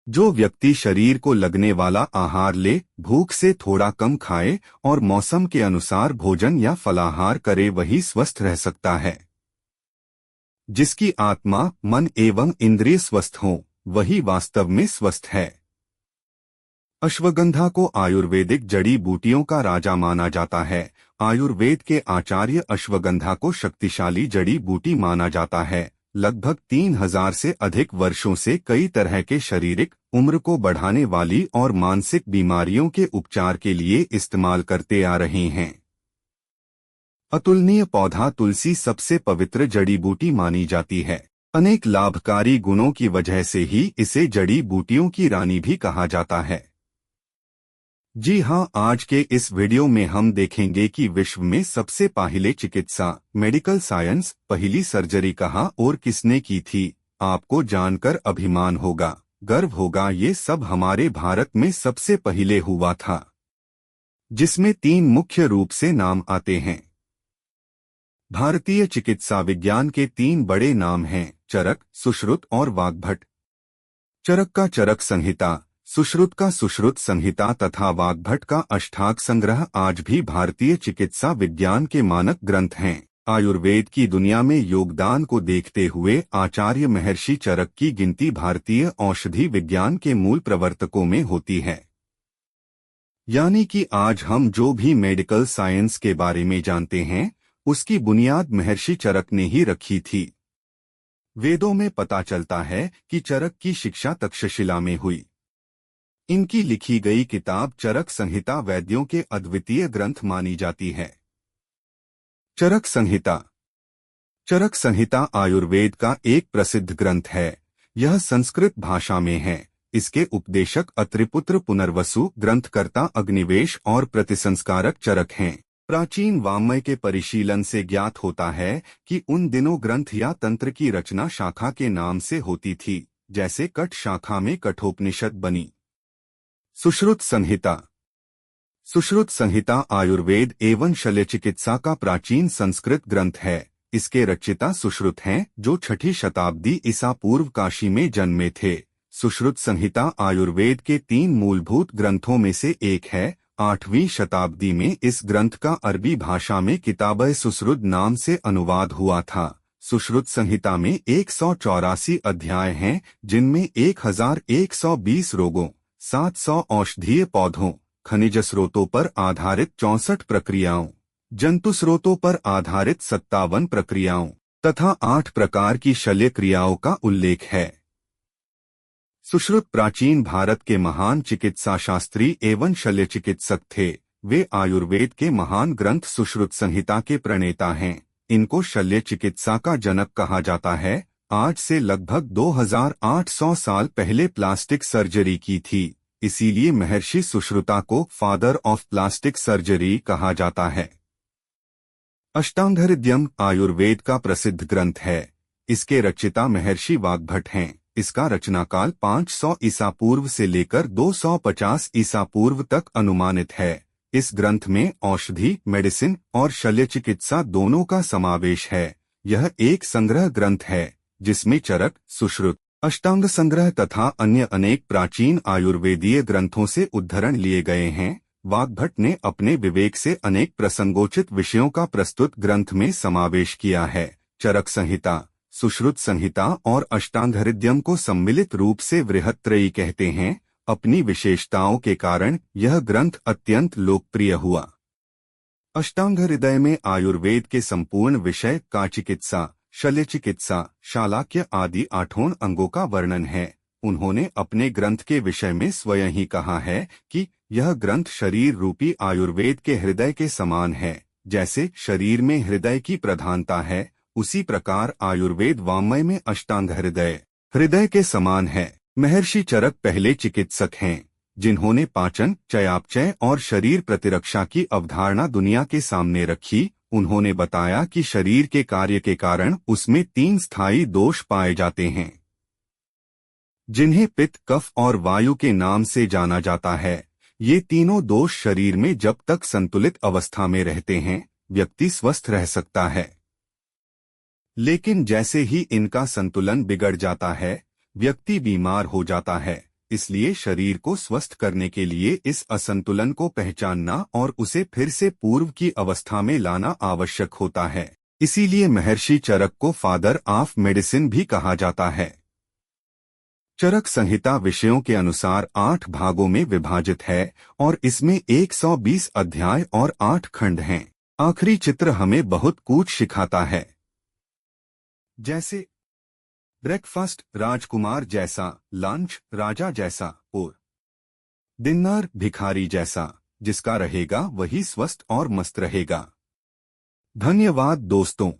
जो व्यक्ति शरीर को लगने वाला आहार ले, भूख से थोड़ा कम खाए और मौसम के अनुसार भोजन या फलाहार करे, वही स्वस्थ रह सकता है। जिसकी आत्मा, मन एवं इंद्रिय स्वस्थ हों, वही वास्तव में स्वस्थ है। अश्वगंधा को आयुर्वेदिक जड़ी बूटियों का राजा माना जाता है। आयुर्वेद के आचार्य अश्वगंधा को शक्तिशाली जड़ी बूटी माना जाता है। लगभग 3000 से अधिक वर्षों से कई तरह के शारीरिक, उम्र को बढ़ाने वाली और मानसिक बीमारियों के उपचार के लिए इस्तेमाल करते आ रहे हैं। अतुलनीय पौधा तुलसी सबसे पवित्र जड़ी बूटी मानी जाती है। अनेक लाभकारी गुणों की वजह से ही इसे जड़ी बूटियों की रानी भी कहा जाता है। जी हां, आज के इस वीडियो में हम देखेंगे कि विश्व में सबसे पहले चिकित्सा, मेडिकल साइंस, पहली सर्जरी कहाँ और किसने की थी। आपको जानकर अभिमान होगा, गर्व होगा। ये सब हमारे भारत में सबसे पहले हुआ था, जिसमें 3 मुख्य रूप से नाम आते हैं। भारतीय चिकित्सा विज्ञान के 3 बड़े नाम हैं: चरक, सुश्रुत और वाग्भट। चरक का चरक संहिता, सुश्रुत का सुश्रुत संहिता तथा वाग्भट का अष्टांग संग्रह आज भी भारतीय चिकित्सा विज्ञान के मानक ग्रंथ हैं। आयुर्वेद की दुनिया में योगदान को देखते हुए आचार्य महर्षि चरक की गिनती भारतीय औषधि विज्ञान के मूल प्रवर्तकों में होती है। यानी कि आज हम जो भी मेडिकल साइंस के बारे में जानते हैं, उसकी बुनियाद महर्षि चरक ने ही रखी थी। वेदों में पता चलता है कि चरक की शिक्षा तक्षशिला में हुई। इनकी लिखी गई किताब चरक संहिता वैद्यों के अद्वितीय ग्रंथ मानी जाती है। चरक संहिता। चरक संहिता आयुर्वेद का एक प्रसिद्ध ग्रंथ है। यह संस्कृत भाषा में है। इसके उपदेशक अत्रिपुत्र पुनर्वसु, ग्रंथकर्ता अग्निवेश और प्रतिसंस्कारक चरक हैं। प्राचीन वाङ्मय के परिशीलन से ज्ञात होता है कि उन दिनों ग्रंथ या तंत्र की रचना शाखा के नाम से होती थी, जैसे कठ शाखा में कठोपनिषद बनी। सुश्रुत संहिता। सुश्रुत संहिता आयुर्वेद एवं शल्य चिकित्सा का प्राचीन संस्कृत ग्रंथ है। इसके रचयिता सुश्रुत हैं, जो 6ठी शताब्दी ईसा पूर्व काशी में जन्मे थे। सुश्रुत संहिता आयुर्वेद के 3 मूलभूत ग्रंथों में से एक है। 8वीं शताब्दी में इस ग्रंथ का अरबी भाषा में किताब-ए सुश्रुत नाम से अनुवाद हुआ था। सुश्रुत संहिता में 184 अध्याय हैं, जिनमें 1120 रोगों, 700 औषधीय पौधों, खनिज स्रोतों पर आधारित 64 प्रक्रियाओं, जंतु स्रोतों पर आधारित 57 प्रक्रियाओं तथा 8 प्रकार की शल्य क्रियाओं का उल्लेख है। सुश्रुत प्राचीन भारत के महान चिकित्सा शास्त्री एवं शल्य चिकित्सक थे। वे आयुर्वेद के महान ग्रंथ सुश्रुत संहिता के प्रणेता हैं। इनको शल्य चिकित्सा का जनक कहा जाता है। आज से लगभग 2800 साल पहले प्लास्टिक सर्जरी की थी, इसीलिए महर्षि सुश्रुता को फादर ऑफ प्लास्टिक सर्जरी कहा जाता है। अष्टांग हृदयम आयुर्वेद का प्रसिद्ध ग्रंथ है। इसके रचयिता महर्षि वाग्भट हैं। इसका रचनाकाल 500 ईसा पूर्व से लेकर 250 ईसा पूर्व तक अनुमानित है। इस ग्रंथ में औषधि, मेडिसिन और शल्य चिकित्सा दोनों का समावेश है। यह एक संग्रह ग्रंथ है, जिसमें चरक, सुश्रुत, अष्टांग संग्रह तथा अन्य अनेक प्राचीन आयुर्वेदीय ग्रंथों से उद्धरण लिए गए हैं। वाग्भट ने अपने विवेक से अनेक प्रसंगोचित विषयों का प्रस्तुत ग्रंथ में समावेश किया है। चरक संहिता, सुश्रुत संहिता और अष्टांग हृदयम को सम्मिलित रूप से वृहत्त्रयी कहते हैं। अपनी विशेषताओं के कारण यह ग्रंथ अत्यंत लोकप्रिय हुआ। अष्टांग हृदय में आयुर्वेद के संपूर्ण विषय का चिकित्सा, शल्य चिकित्सा, शालाक्य आदि 8 अंगों का वर्णन है। उन्होंने अपने ग्रंथ के विषय में स्वयं ही कहा है कि यह ग्रंथ शरीर रूपी आयुर्वेद के हृदय के समान है। जैसे शरीर में हृदय की प्रधानता है, उसी प्रकार आयुर्वेद वाङ्मय में अष्टांग हृदय हृदय के समान है। महर्षि चरक पहले चिकित्सक हैं, जिन्होंने पाचन, चयापचय और शरीर प्रतिरक्षा की अवधारणा दुनिया के सामने रखी। उन्होंने बताया कि शरीर के कार्य के कारण उसमें 3 स्थायी दोष पाए जाते हैं, जिन्हें पित्त, कफ और वायु के नाम से जाना जाता है। ये तीनों दोष शरीर में जब तक संतुलित अवस्था में रहते हैं, व्यक्ति स्वस्थ रह सकता है। लेकिन जैसे ही इनका संतुलन बिगड़ जाता है, व्यक्ति बीमार हो जाता है। इसलिए शरीर को स्वस्थ करने के लिए इस असंतुलन को पहचानना और उसे फिर से पूर्व की अवस्था में लाना आवश्यक होता है। इसीलिए महर्षि चरक को फादर ऑफ मेडिसिन भी कहा जाता है। चरक संहिता विषयों के अनुसार 8 भागों में विभाजित है और इसमें 120 अध्याय और 8 खंड हैं। आखिरी चित्र हमें बहुत कुछ सिखाता है, जैसे ब्रेकफास्ट राजकुमार जैसा, लंच राजा जैसा और डिनर भिखारी जैसा। जिसका रहेगा वही स्वस्थ और मस्त रहेगा। धन्यवाद दोस्तों।